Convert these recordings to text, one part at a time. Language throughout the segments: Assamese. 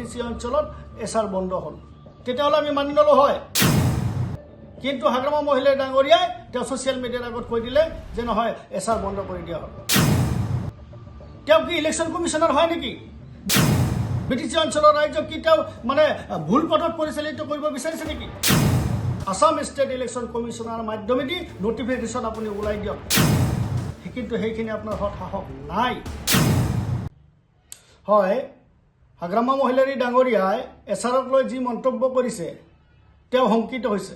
বিটিসি অঞ্চলত এছাৰ বন্ধ হ'ল তেতিয়াহ'লে আমি মানি ল'লো হয় কিন্তু হাগ্ৰামা মহিলাই ডাঙৰীয়াই তেওঁ ছ'চিয়েল মিডিয়াৰ আগত কৈ দিলে যে নহয় এছাৰ বন্ধ কৰি দিয়া হ'ল তেওঁ কি ইলেকশ্যন কমিশ্যনাৰ হয় নেকি বিটিসি অঞ্চলৰ ৰাইজক কি তেওঁ মানে ভুল পথত পৰিচালিত কৰিব বিচাৰিছে নেকি আসাম ষ্টেট ইলেকশ্যন কমিশ্যনাৰ মাধ্যমেদি নটিফিকেশ্যন আপুনি ওলাই দিয়ক কিন্তু সেইখিনি আপোনাৰ হাতত সাহস নাই হয় হাগ্ৰামা মহিলাৰী ডাঙৰীয়াই এছাৰক লৈ যি মন্তব্য কৰিছে তেওঁ শংকিত হৈছে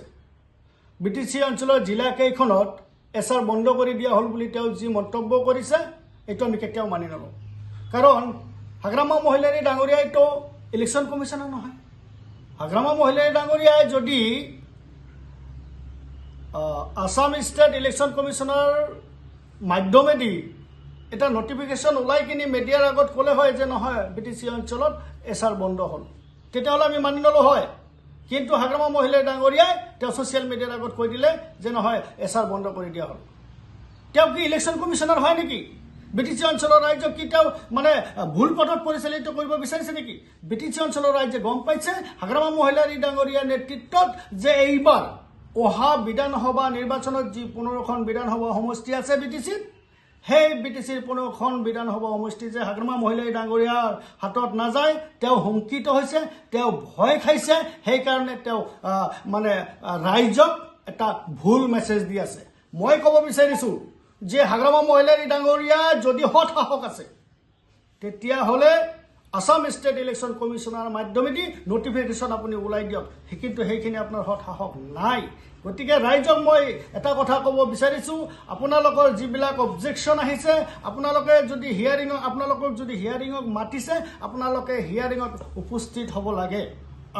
বিটিসি অঞ্চলৰ জিলা কেইখনত এছাৰ বন্ধ কৰি দিয়া হ'ল বুলি তেওঁ যি মন্তব্য কৰিছে এইটো আমি কেতিয়াও মানি নলওঁ কাৰণ হাগ্ৰামা মহিলাৰী ডাঙৰীয়াইতো ইলেকশ্যন কমিশ্যনাৰ নহয় হাগ্ৰামা মহিলাৰী ডাঙৰীয়াই যদি আসাম ষ্টেট ইলেকশ্যন কমিশ্যনাৰ মাধ্যমেদি এটা নটিফিকেশ্যন ওলাই কিনি মিডিয়াৰ আগত ক'লে হয় যে নহয় বিটিসি অঞ্চলত এছাৰ বন্ধ হ'ল তেতিয়াহ'লে আমি মানি ল'লো হয় কিন্তু হাগ্ৰামা মহিলাই ডাঙৰীয়াই তেওঁ ছ'চিয়েল মিডিয়াৰ আগত কৈ দিলে যে নহয় এছাৰ বন্ধ কৰি দিয়া হ'ল তেওঁ কি ইলেকশ্যন কমিশ্যনাৰ হয় নেকি বিটিসি অঞ্চলৰ ৰাইজক কি তেওঁ মানে ভুল পথত পৰিচালিত কৰিব বিচাৰিছে নেকি বিটিসি অঞ্চলৰ ৰাইজে গম পাইছে হাগ্ৰামা মহিলাৰী ডাঙৰীয়াৰ নেতৃত্বত যে এইবাৰ অহা বিধানসভা নিৰ্বাচনত যি 15খন বিধানসভা সমষ্টি আছে বিটিসিত সেই বিটিসিৰ 15খন বিধানসভা সমষ্টি যে হাগ্ৰামা মহিলাৰী ডাঙৰীয়াৰ হাতত নাযায় তেওঁ শংকিত হৈছে তেওঁ ভয় খাইছে সেইকাৰণে তেওঁ মানে ৰাইজক এটা ভুল মেছেজ দি আছে মই ক'ব বিচাৰিছোঁ যে হাগ্ৰামা মহিলাৰী ডাঙৰীয়া যদি হঠ সাহস আছে তেতিয়াহ'লে আসাম ষ্টেট ইলেকশ্যন কমিশ্যনাৰ মাধ্যমেদি নটিফিকেশ্যন আপুনি ওলাই দিয়ক কিন্তু সেইখিনি আপোনাৰ হঠ সাহস নাই গতিকে ৰাইজক মই এটা কথা ক'ব বিচাৰিছোঁ আপোনালোকৰ যিবিলাক অবজেকশ্যন আহিছে আপোনালোকে যদি আপোনালোকক যদি হিয়াৰিঙক মাতিছে আপোনালোকে হিয়াৰিঙত উপস্থিত হ'ব লাগে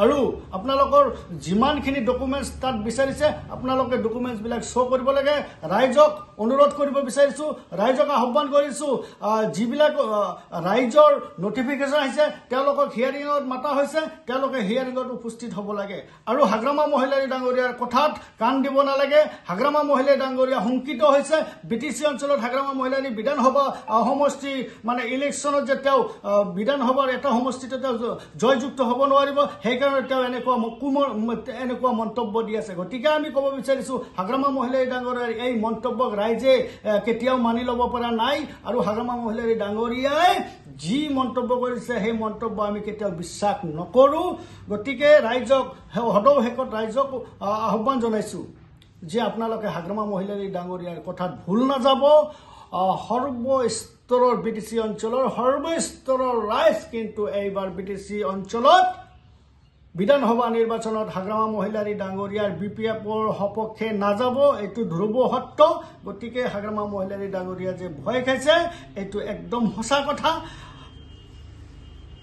আৰু আপোনালোকৰ যিমানখিনি ডকুমেণ্টছ তাত বিচাৰিছে আপোনালোকে ডকুমেণ্টছবিলাক শ্ব' কৰিব লাগে ৰাইজক অনুৰোধ কৰিব বিচাৰিছোঁ ৰাইজক আহ্বান কৰিছোঁ যিবিলাক ৰাইজৰ নটিফিকেশ্যন আহিছে তেওঁলোকক হিয়াৰিঙত মাতা হৈছে তেওঁলোকে হিয়াৰিঙত উপস্থিত হ'ব লাগে আৰু হাগ্ৰামা মহিলাৰী ডাঙৰীয়াৰ কথাত কাণ দিব নালাগে হাগ্ৰামা মহিলাৰী ডাঙৰীয়া শংকিত হৈছে বিটিসি অঞ্চলত হাগ্ৰামা মহিলাৰী বিধানসভা সমষ্টি মানে ইলেকশ্যনত যে তেওঁ বিধানসভাৰ এটা সমষ্টিতে তেওঁ জয়যুক্ত হ'ব নোৱাৰিব সেইকাৰণে তেওঁ এনেকুৱা মন্তব্য দি আছে গতিকে আমি ক'ব বিচাৰিছোঁ হাগ্ৰামা মহিলাৰী ডাঙৰীয়াৰ এই মন্তব্যক ৰাইজে কেতিয়াও মানি ল'ব পৰা নাই আৰু হাগ্ৰামা মহিলাৰী ডাঙৰীয়াই যি মন্তব্য কৰিছে সেই মন্তব্য আমি কেতিয়াও বিশ্বাস নকৰোঁ গতিকে ৰাইজক সদৌ শেষত ৰাইজক আহ্বান জনাইছোঁ যে আপোনালোকে হাগ্ৰামা মহিলাৰী ডাঙৰীয়াৰ কথাত ভুল নাযাব সৰ্বস্তৰৰ বিটিসি অঞ্চলৰ সৰ্বস্তৰৰ ৰাইজ কিন্তু এইবাৰ বিটিসি অঞ্চলত বিধানসভা নিৰ্বাচনত হাগ্ৰামা মহিলাৰী ডাঙৰীয়াৰ BPFৰ সপক্ষে নাযাব এইটো ধ্ৰুৱ সত্য গতিকে হাগ্ৰামা মহিলাৰী ডাঙৰীয়া যে ভয় খাইছে এইটো একদম সঁচা কথা